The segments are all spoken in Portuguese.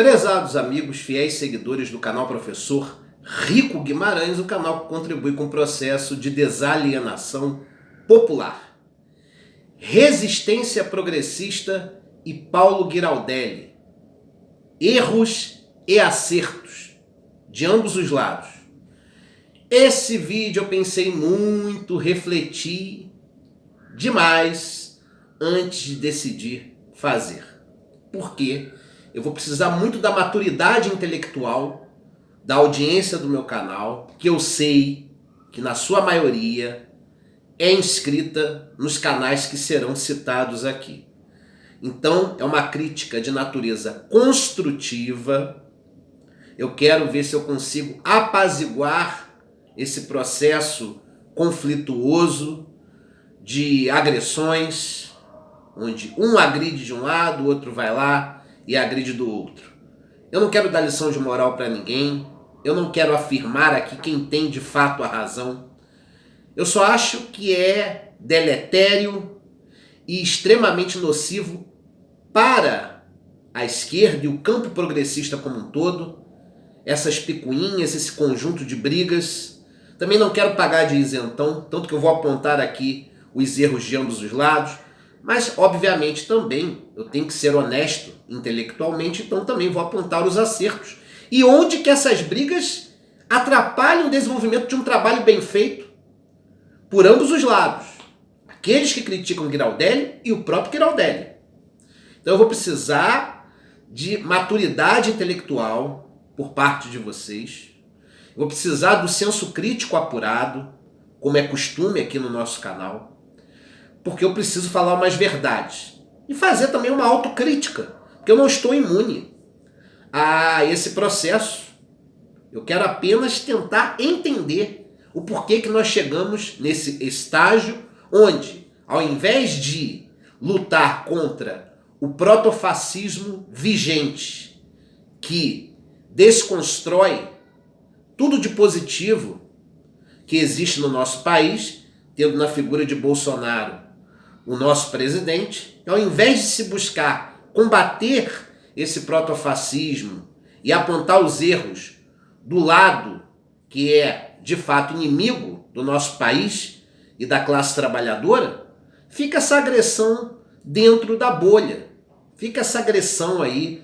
Prezados amigos, fiéis seguidores do canal Professor Rico Guimarães, o canal que contribui com o processo de desalienação popular. Resistência Progressista e Paulo Giraldelli. Erros e acertos de ambos os lados. Esse vídeo eu pensei muito, refleti demais antes de decidir fazer. Por quê? Eu vou precisar muito da maturidade intelectual da audiência do meu canal, que eu sei que na sua maioria é inscrita nos canais que serão citados aqui. Então, é uma crítica de natureza construtiva. Eu quero ver se eu consigo apaziguar esse processo conflituoso de agressões, onde um agride de um lado, o outro vai lá e agride do outro. Eu não quero dar lição de moral para ninguém, eu não quero afirmar aqui quem tem de fato a razão. Eu só acho que é deletério e extremamente nocivo para a esquerda e o campo progressista como um todo, essas picuinhas, esse conjunto de brigas. Também não quero pagar de isentão, tanto que eu vou apontar aqui os erros de ambos os lados, mas obviamente também eu tenho que ser honesto intelectualmente, então também vou apontar os acertos. E onde que essas brigas atrapalham o desenvolvimento de um trabalho bem feito por ambos os lados. Aqueles que criticam Giraldelli e o próprio Giraldelli. Então eu vou precisar de maturidade intelectual por parte de vocês. Eu vou precisar do senso crítico apurado, como é costume aqui no nosso canal. Porque eu preciso falar umas verdades. E fazer também uma autocrítica. Porque eu não estou imune a esse processo. Eu quero apenas tentar entender o porquê que nós chegamos nesse estágio onde, ao invés de lutar contra o protofascismo vigente, que desconstrói tudo de positivo que existe no nosso país, tendo na figura de Bolsonaro o nosso presidente, ao invés de se buscar combater esse protofascismo e apontar os erros do lado que é, de fato, inimigo do nosso país e da classe trabalhadora, fica essa agressão dentro da bolha. Fica essa agressão aí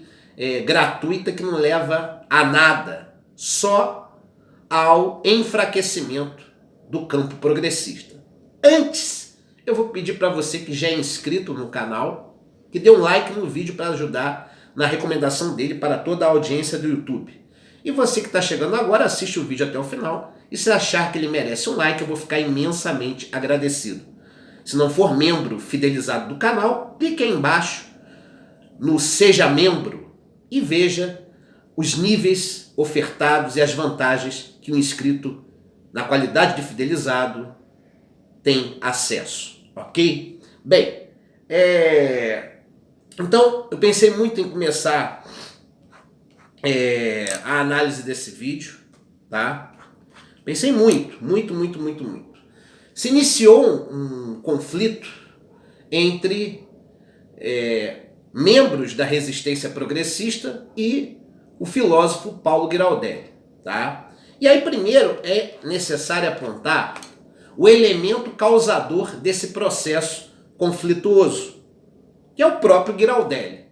gratuita que não leva a nada, só ao enfraquecimento do campo progressista. Antes, eu vou pedir para você que já é inscrito no canal, que dê um like no vídeo para ajudar na recomendação dele para toda a audiência do YouTube. E você que está chegando agora, assiste o vídeo até o final. E se achar que ele merece um like, eu vou ficar imensamente agradecido. Se não for membro fidelizado do canal, clique aí embaixo no Seja Membro e veja os níveis ofertados e as vantagens que o inscrito, na qualidade de fidelizado, tem acesso. Ok? Bem, então eu pensei muito em começar a análise desse vídeo, tá? Pensei muito. Se iniciou um conflito entre membros da resistência progressista e o filósofo Paulo Giraldelli, tá? E aí primeiro é necessário apontar o elemento causador desse processo conflituoso, que é o próprio Giraldelli.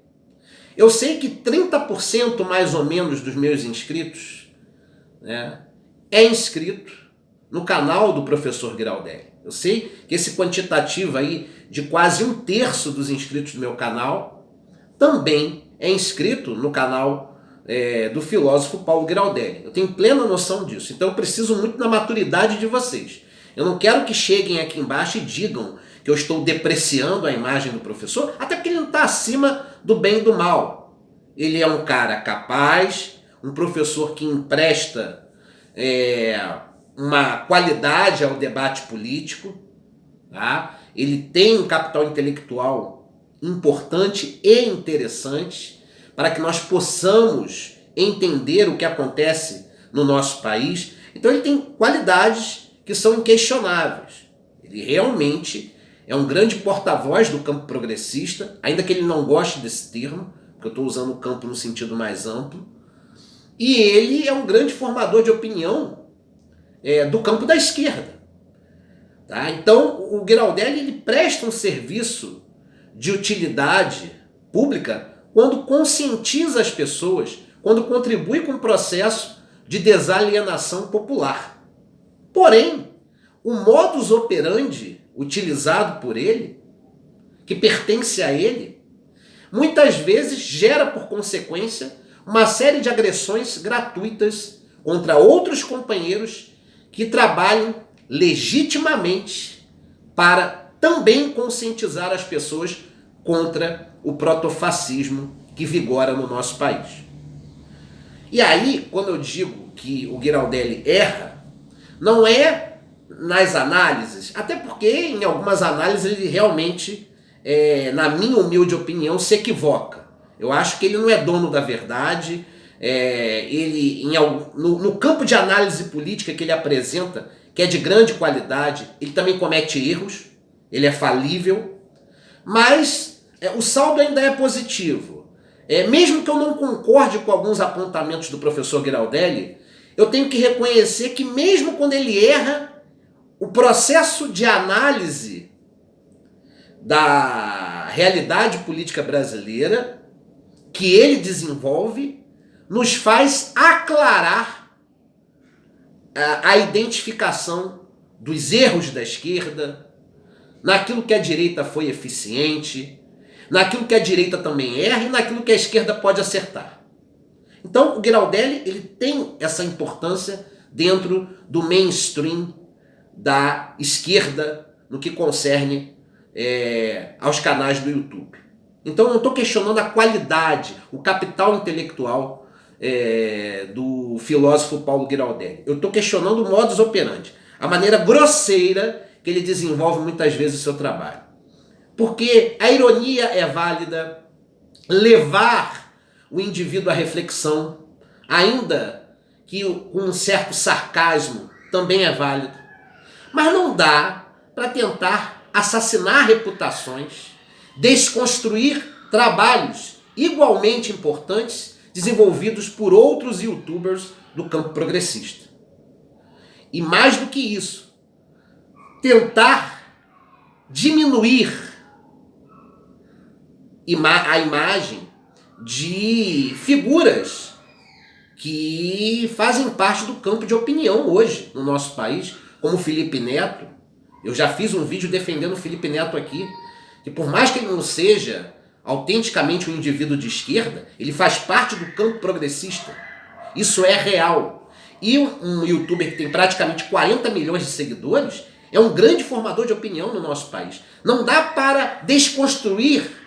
Eu sei que 30% mais ou menos dos meus inscritos, né, é inscrito no canal do professor Giraldelli. Eu sei que esse quantitativo aí de quase 1/3 dos inscritos do meu canal também é inscrito no canal do filósofo Paulo Giraldelli. Eu tenho plena noção disso, então eu preciso muito da maturidade de vocês. Eu não quero que cheguem aqui embaixo e digam que eu estou depreciando a imagem do professor, até porque ele não está acima do bem e do mal. Ele é um cara capaz, um professor que empresta uma qualidade ao debate político, tá? Ele tem um capital intelectual importante e interessante para que nós possamos entender o que acontece no nosso país. Então ele tem qualidades que são inquestionáveis. Ele realmente é um grande porta-voz do campo progressista, ainda que ele não goste desse termo, porque porque eu estou usando o campo no sentido mais amplo, e ele é um grande formador de opinião do campo da esquerda. Tá? Então, o Giraldelli ele presta um serviço de utilidade pública quando conscientiza as pessoas, quando contribui com o processo de desalienação popular. Porém, o modus operandi utilizado por ele, que pertence a ele, muitas vezes gera por consequência uma série de agressões gratuitas contra outros companheiros que trabalham legitimamente para também conscientizar as pessoas contra o protofascismo que vigora no nosso país. E aí, quando eu digo que o Giraldelli erra, não é nas análises, até porque em algumas análises ele realmente, na minha humilde opinião, se equivoca. Eu acho que ele não é dono da verdade, no campo de análise política que ele apresenta, que é de grande qualidade, ele também comete erros, ele é falível, mas o saldo ainda é positivo. Mesmo que eu não concorde com alguns apontamentos do professor Giraldelli, eu tenho que reconhecer que mesmo quando ele erra, o processo de análise da realidade política brasileira que ele desenvolve nos faz aclarar a identificação dos erros da esquerda, naquilo que a direita foi eficiente, naquilo que a direita também erra e naquilo que a esquerda pode acertar. Então, o Giraldelli ele tem essa importância dentro do mainstream da esquerda no que concerne aos canais do YouTube. Então, eu não estou questionando a qualidade, o capital intelectual do filósofo Paulo Giraldelli. Eu estou questionando o modus operandi, a maneira grosseira que ele desenvolve muitas vezes o seu trabalho. Porque a ironia é válida, levar o indivíduo à reflexão, ainda que com um certo sarcasmo, também é válido. Mas não dá para tentar assassinar reputações, desconstruir trabalhos igualmente importantes desenvolvidos por outros youtubers do campo progressista. E mais do que isso, tentar diminuir a imagem de figuras que fazem parte do campo de opinião hoje no nosso país, como o Felipe Neto. Eu já fiz um vídeo defendendo o Felipe Neto aqui, que por mais que ele não seja autenticamente um indivíduo de esquerda, ele faz parte do campo progressista. Isso é real. E um youtuber que tem praticamente 40 milhões de seguidores é um grande formador de opinião no nosso país. Não dá para desconstruir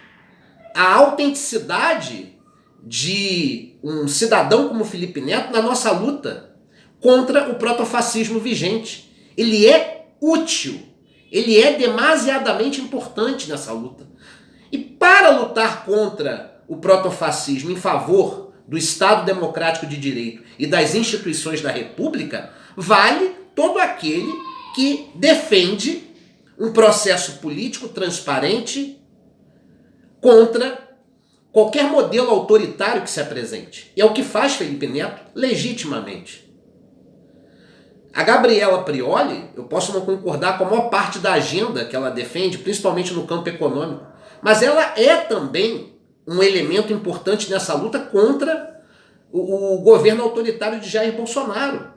a autenticidade de um cidadão como Felipe Neto na nossa luta contra o protofascismo vigente. Ele é útil, ele é demasiadamente importante nessa luta. E para lutar contra o protofascismo em favor do Estado Democrático de Direito e das instituições da República, vale todo aquele que defende um processo político transparente contra qualquer modelo autoritário que se apresente. E é o que faz Felipe Neto legitimamente. A Gabriela Prioli, eu posso não concordar com a maior parte da agenda que ela defende, principalmente no campo econômico, mas ela é também um elemento importante nessa luta contra o governo autoritário de Jair Bolsonaro.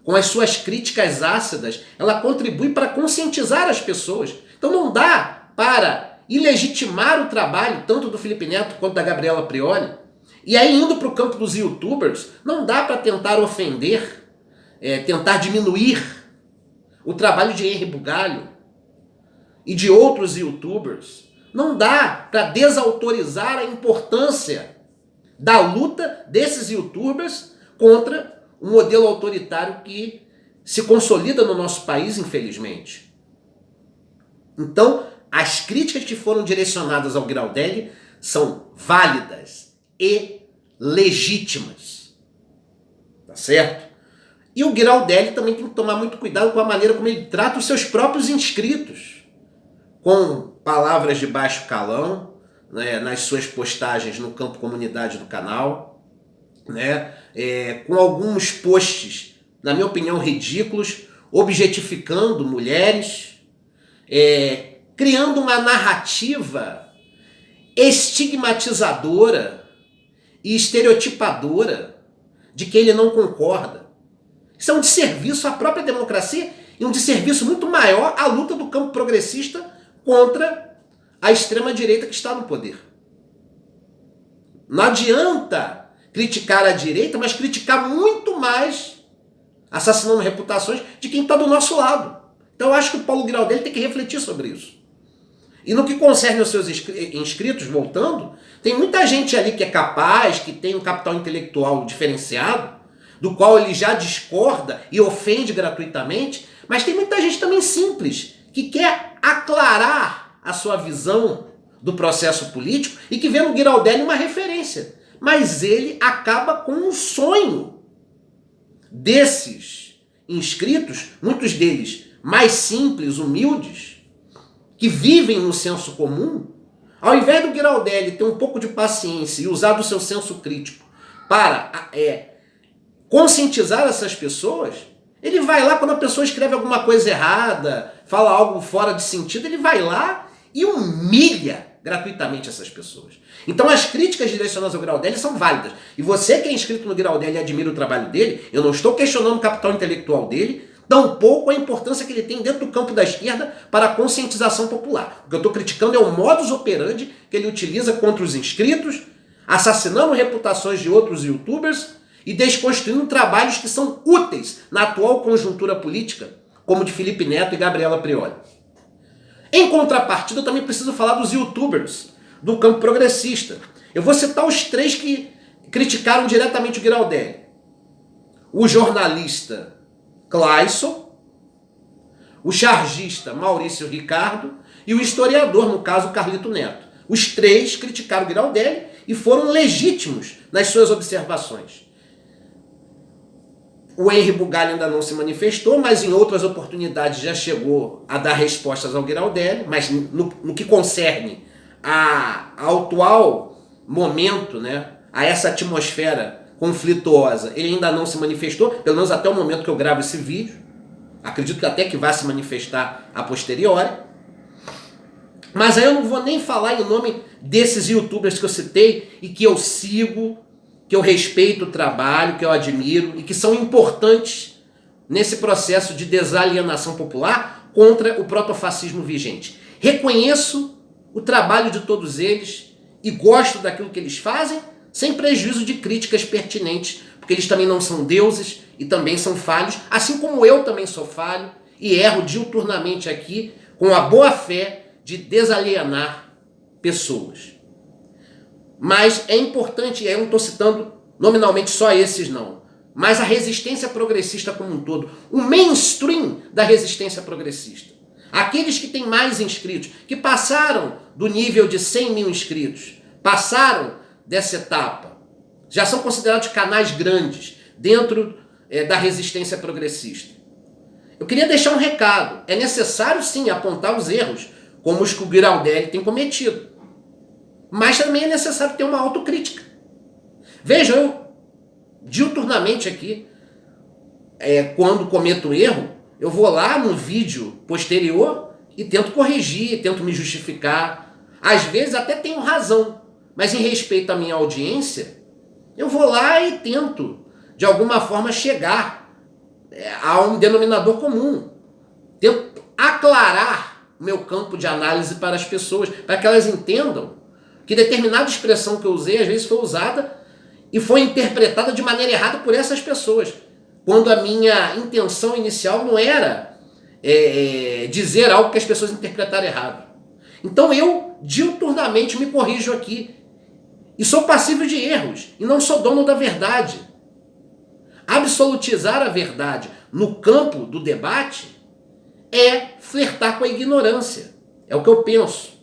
Com as suas críticas ácidas, ela contribui para conscientizar as pessoas. Então não dá para ilegitimar o trabalho tanto do Felipe Neto quanto da Gabriela Prioli. E aí, indo para o campo dos youtubers, não dá para tentar ofender, tentar diminuir o trabalho de Henri Bugalho e de outros youtubers. Não dá para desautorizar a importância da luta desses youtubers contra um modelo autoritário que se consolida no nosso país, infelizmente. Então, as críticas que foram direcionadas ao Giraldelli são válidas e legítimas. Tá certo? E o Giraldelli também tem que tomar muito cuidado com a maneira como ele trata os seus próprios inscritos. Com palavras de baixo calão, né, nas suas postagens no campo comunidade do canal, né, com alguns posts, na minha opinião, ridículos, objetificando mulheres, criando uma narrativa estigmatizadora e estereotipadora de que ele não concorda. Isso é um desserviço à própria democracia e um desserviço muito maior à luta do campo progressista contra a extrema-direita que está no poder. Não adianta criticar a direita, mas criticar muito mais, assassinando reputações, de quem está do nosso lado. Então eu acho que o Paulo Giraldelli tem que refletir sobre isso. E no que concerne aos seus inscritos, voltando, tem muita gente ali que é capaz, que tem um capital intelectual diferenciado, do qual ele já discorda e ofende gratuitamente, mas tem muita gente também simples, que quer aclarar a sua visão do processo político e que vê no Giraldelli uma referência. Mas ele acaba com um sonho desses inscritos, muitos deles mais simples, humildes, que vivem no senso comum. Ao invés do Giraldelli ter um pouco de paciência e usar do seu senso crítico para conscientizar essas pessoas, ele vai lá quando a pessoa escreve alguma coisa errada, fala algo fora de sentido, ele vai lá e humilha gratuitamente essas pessoas. Então as críticas direcionadas ao Giraldelli são válidas. E você que é inscrito no Giraldelli e admira o trabalho dele, eu não estou questionando o capital intelectual dele, tampouco a importância que ele tem dentro do campo da esquerda para a conscientização popular. O que eu estou criticando é o modus operandi que ele utiliza contra os inscritos, assassinando reputações de outros youtubers e desconstruindo trabalhos que são úteis na atual conjuntura política, como de Felipe Neto e Gabriela Prioli. Em contrapartida, eu também preciso falar dos youtubers do campo progressista. Eu vou citar os 3 que criticaram diretamente o Giraldelli. O jornalista Clayson, o chargista Maurício Ricardo e o historiador, no caso, Carlito Neto. Os 3 criticaram o Giraldelli e foram legítimos nas suas observações. O Henri Bugalho ainda não se manifestou, mas em outras oportunidades já chegou a dar respostas ao Giraldelli, mas no que concerne ao atual momento, né, a essa atmosfera conflituosa, ele ainda não se manifestou, pelo menos até o momento que eu gravo esse vídeo. Acredito que até que vai se manifestar a posteriori. Mas aí eu não vou nem falar em nome desses youtubers que eu citei e que eu sigo, que eu respeito o trabalho, que eu admiro e que são importantes nesse processo de desalienação popular contra o protofascismo vigente. Reconheço o trabalho de todos eles e gosto daquilo que eles fazem, sem prejuízo de críticas pertinentes, porque eles também não são deuses e também são falhos, assim como eu também sou falho e erro diuturnamente aqui com a boa fé de desalienar pessoas. Mas é importante, e aí eu não estou citando nominalmente só esses não, mas a resistência progressista como um todo, o mainstream da resistência progressista. Aqueles que têm mais inscritos, que passaram do nível de 100 mil inscritos, passaram dessa etapa, já são considerados canais grandes dentro da resistência progressista. Eu queria deixar um recado. É necessário sim apontar os erros, como os que o Giraldelli tem cometido. Mas também é necessário ter uma autocrítica. Vejam, eu diuturnamente aqui, quando cometo erro, eu vou lá no vídeo posterior e tento corrigir, tento me justificar. Às vezes até tenho razão, mas em respeito à minha audiência, eu vou lá e tento, de alguma forma, chegar a um denominador comum. Tento aclarar o meu campo de análise para as pessoas, para que elas entendam que determinada expressão que eu usei, às vezes foi usada e foi interpretada de maneira errada por essas pessoas, quando a minha intenção inicial não era dizer algo que as pessoas interpretaram errado. Então eu diuturnamente me corrijo aqui e sou passível de erros e não sou dono da verdade. Absolutizar a verdade no campo do debate é flertar com a ignorância. É o que eu penso.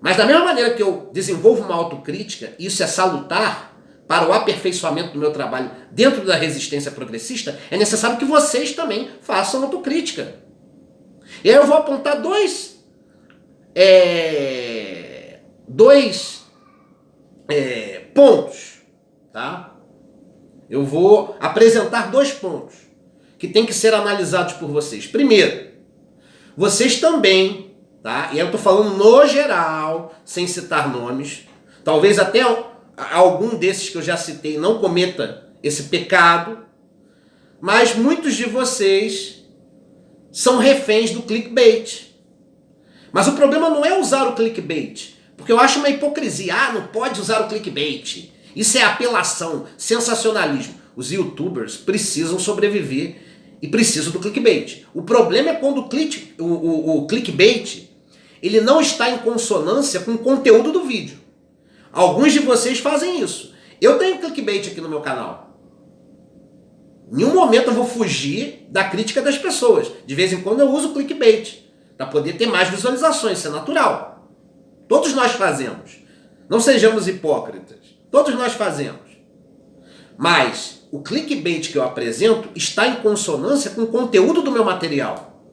Mas da mesma maneira que eu desenvolvo uma autocrítica, e isso é salutar para o aperfeiçoamento do meu trabalho dentro da resistência progressista, é necessário que vocês também façam autocrítica. E aí eu vou apontar dois pontos, tá? Eu vou apresentar 2 pontos que tem que ser analisados por vocês. Primeiro, vocês também, tá? E eu estou falando no geral, sem citar nomes. Talvez até algum desses que eu já citei não cometa esse pecado, mas muitos de vocês são reféns do clickbait. Mas o problema não é usar o clickbait, porque eu acho uma hipocrisia. Ah, não pode usar o clickbait. Isso é apelação, sensacionalismo. Os youtubers precisam sobreviver e precisam do clickbait. O problema é quando o clickbait ele não está em consonância com o conteúdo do vídeo. Alguns de vocês fazem isso. Eu tenho clickbait aqui no meu canal. Em nenhum momento eu vou fugir da crítica das pessoas. De vez em quando eu uso clickbait para poder ter mais visualizações, isso é natural. Todos nós fazemos. Não sejamos hipócritas. Todos nós fazemos. Mas o clickbait que eu apresento está em consonância com o conteúdo do meu material.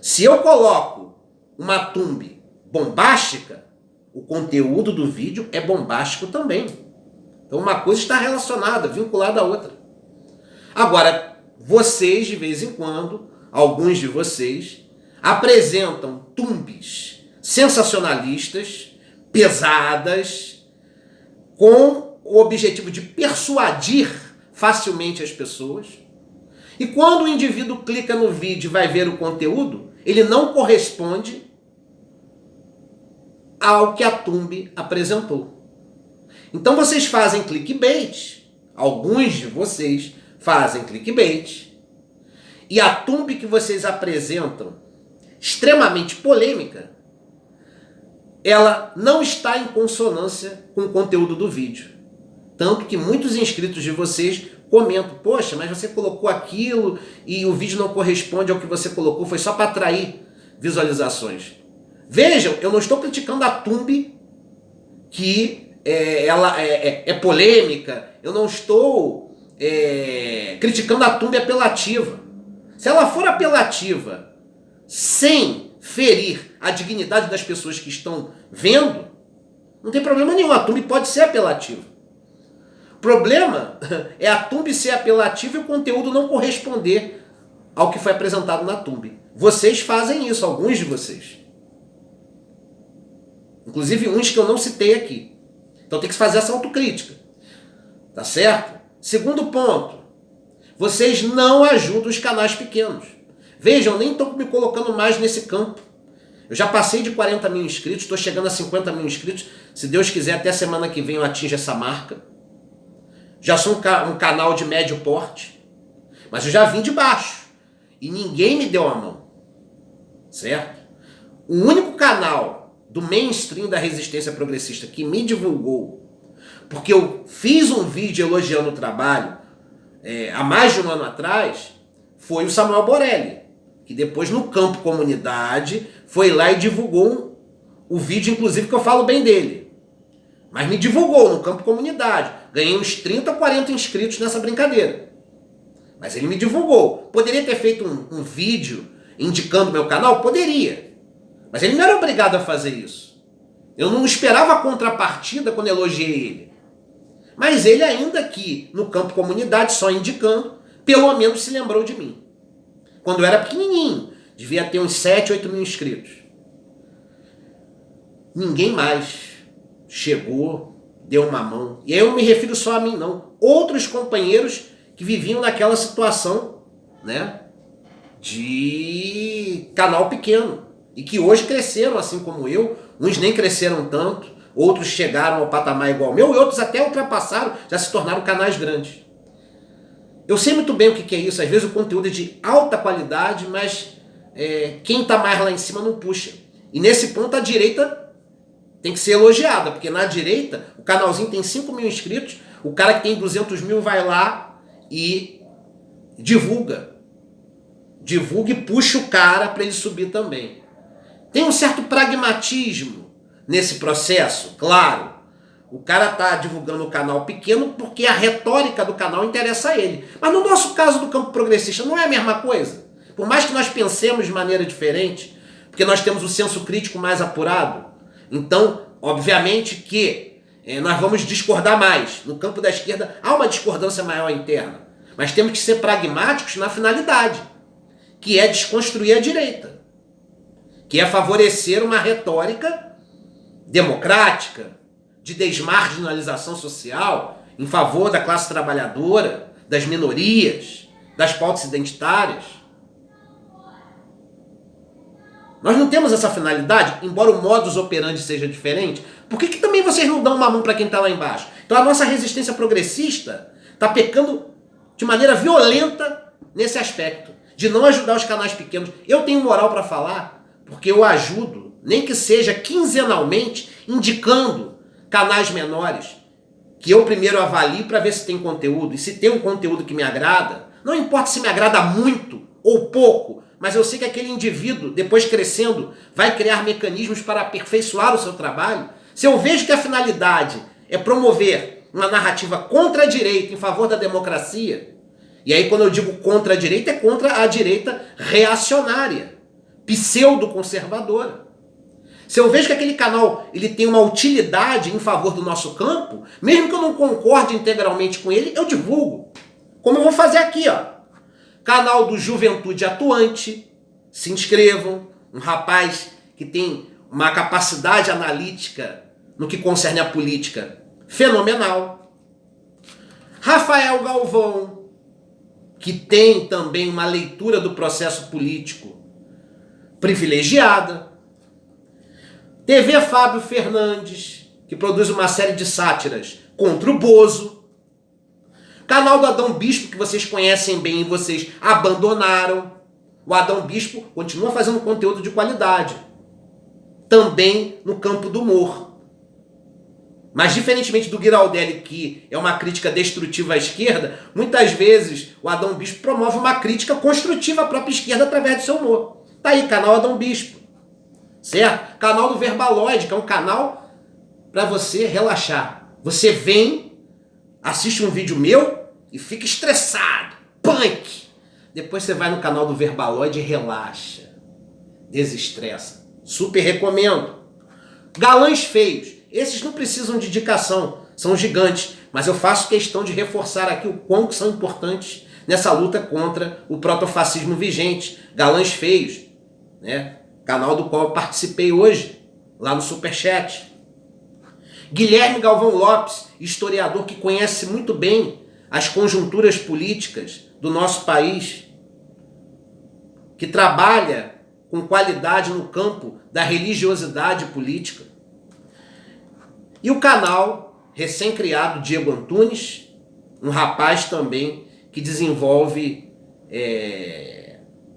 Se eu coloco uma thumb bombástica, o conteúdo do vídeo é bombástico também. Então uma coisa está relacionada, vinculada à outra. Agora, vocês de vez em quando, alguns de vocês, apresentam thumbs sensacionalistas, pesadas, com o objetivo de persuadir facilmente as pessoas. E quando o indivíduo clica no vídeo e vai ver o conteúdo, ele não corresponde ao que a thumb apresentou. Então vocês fazem clickbait, alguns de vocês fazem clickbait, e a thumb que vocês apresentam, extremamente polêmica, ela não está em consonância com o conteúdo do vídeo. Tanto que muitos inscritos de vocês comentam, poxa, mas você colocou aquilo e o vídeo não corresponde ao que você colocou, foi só para atrair visualizações. Vejam, eu não estou criticando a thumb que ela é polêmica, eu não estou criticando a thumb apelativa. Se ela for apelativa sem ferir a dignidade das pessoas que estão vendo, não tem problema nenhum, a thumb pode ser apelativa. O problema é a thumb ser apelativa e o conteúdo não corresponder ao que foi apresentado na thumb. Vocês fazem isso, alguns de vocês. Inclusive uns que eu não citei aqui. Então tem que fazer essa autocrítica. Tá certo? Segundo ponto. Vocês não ajudam os canais pequenos. Vejam, eu nem estou me colocando mais nesse campo. Eu já passei de 40 mil inscritos, estou chegando a 50 mil inscritos. Se Deus quiser, até semana que vem eu atinjo essa marca. Já sou um canal de médio porte. Mas eu já vim de baixo. E ninguém me deu a mão. Certo? O único canal do mainstream da resistência progressista que me divulgou, porque eu fiz um vídeo elogiando o trabalho há mais de um ano atrás, foi o Samuel Borelli, que depois no campo comunidade foi lá e divulgou o vídeo, inclusive, que eu falo bem dele. Mas me divulgou no campo comunidade. Ganhei uns 30 ou 40 inscritos nessa brincadeira. Mas ele me divulgou. Poderia ter feito um vídeo indicando meu canal? Poderia. Mas ele não era obrigado a fazer isso. Eu não esperava a contrapartida quando elogiei ele. Mas ele ainda aqui no campo comunidade, só indicando, pelo menos se lembrou de mim. Quando eu era pequenininho, devia ter uns 7, 8 mil inscritos. Ninguém mais chegou, deu uma mão. E aí eu não me refiro só a mim, não. Outros companheiros que viviam naquela situação, né, de canal pequeno. E que hoje cresceram assim como eu. Uns nem cresceram tanto, outros chegaram ao patamar igual ao meu, e outros até ultrapassaram, já se tornaram canais grandes. Eu sei muito bem o que é isso. Às vezes o conteúdo é de alta qualidade, mas quem está mais lá em cima não puxa. E nesse ponto a direita tem que ser elogiada, porque na direita o canalzinho tem 5 mil inscritos, o cara que tem 200 mil vai lá e divulga. Divulga e puxa o cara para ele subir também. Tem um certo pragmatismo nesse processo, claro. O cara está divulgando o canal pequeno porque a retórica do canal interessa a ele. Mas no nosso caso do campo progressista não é a mesma coisa. Por mais que nós pensemos de maneira diferente, porque nós temos o senso crítico mais apurado, então Obviamente que nós vamos discordar mais. No campo da esquerda há uma discordância maior interna. Mas temos que ser pragmáticos na finalidade, que é desconstruir a direita, que é favorecer uma retórica democrática, de desmarginalização social, em favor da classe trabalhadora, das minorias, das pautas identitárias. Nós não temos essa finalidade, embora o modus operandi seja diferente. Por que também vocês não dão uma mão para quem está lá embaixo? Então a nossa resistência progressista está pecando de maneira violenta nesse aspecto, de não ajudar os canais pequenos. Eu tenho moral para falar, porque eu ajudo, nem que seja quinzenalmente, indicando canais menores, que eu primeiro avalio para ver se tem conteúdo. E se tem um conteúdo que me agrada, não importa se me agrada muito ou pouco, mas eu sei que aquele indivíduo, depois crescendo, vai criar mecanismos para aperfeiçoar o seu trabalho. Se eu vejo que a finalidade é promover uma narrativa contra a direita, em favor da democracia, e aí quando eu digo contra a direita, é contra a direita reacionária, pseudo-conservadora. Se eu vejo que aquele canal ele tem uma utilidade em favor do nosso campo, mesmo que eu não concorde integralmente com ele, eu divulgo. Como eu vou fazer aqui, ó. Canal do Juventude Atuante, se inscrevam. Um rapaz que tem uma capacidade analítica no que concerne a política fenomenal. Rafael Galvão, que tem também uma leitura do processo político privilegiada. TV Fábio Fernandes, que produz uma série de sátiras contra o Bozo. Canal do Adão Bispo, que vocês conhecem bem e vocês abandonaram. O Adão Bispo continua fazendo conteúdo de qualidade. Também no campo do humor. Mas diferentemente do Giraldelli, que é uma crítica destrutiva à esquerda, muitas vezes o Adão Bispo promove uma crítica construtiva à própria esquerda através do seu humor. Tá aí, canal Adão Bispo. Certo? Canal do Verbaloid, que é um canal para você relaxar. Você vem, assiste um vídeo meu e fica estressado, punk. Depois você vai no canal do Verbaloid e relaxa, desestressa. Super recomendo. Galãs feios, esses não precisam de indicação, são gigantes, mas eu faço questão de reforçar aqui o quão que são importantes nessa luta contra o protofascismo vigente. Galãs feios, né? Canal do qual eu participei hoje, lá no Superchat. Guilherme Galvão Lopes, historiador que conhece muito bem as conjunturas políticas do nosso país, que trabalha com qualidade no campo da religiosidade política. E o canal recém-criado Diego Antunes, um rapaz também que desenvolve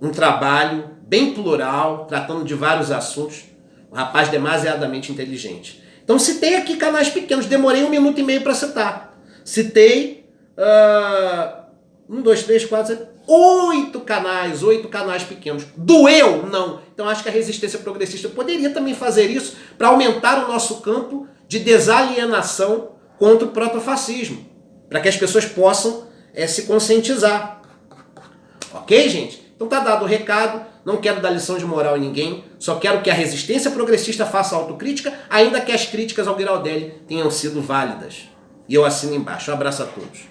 um trabalho bem plural, tratando de vários assuntos, um rapaz demasiadamente inteligente. Então citei aqui canais pequenos, demorei 1 minuto e meio para citar. Citei 1, 2, 3, 4, 8 canais pequenos. Doeu? Não. Então acho que a resistência progressista poderia também fazer isso para aumentar o nosso campo de desalienação contra o protofascismo, para que as pessoas possam se conscientizar. Ok, gente? Então tá dado o recado. Não quero dar lição de moral em ninguém, só quero que a resistência progressista faça autocrítica, ainda que as críticas ao Giraldelli tenham sido válidas. E eu assino embaixo. Um abraço a todos.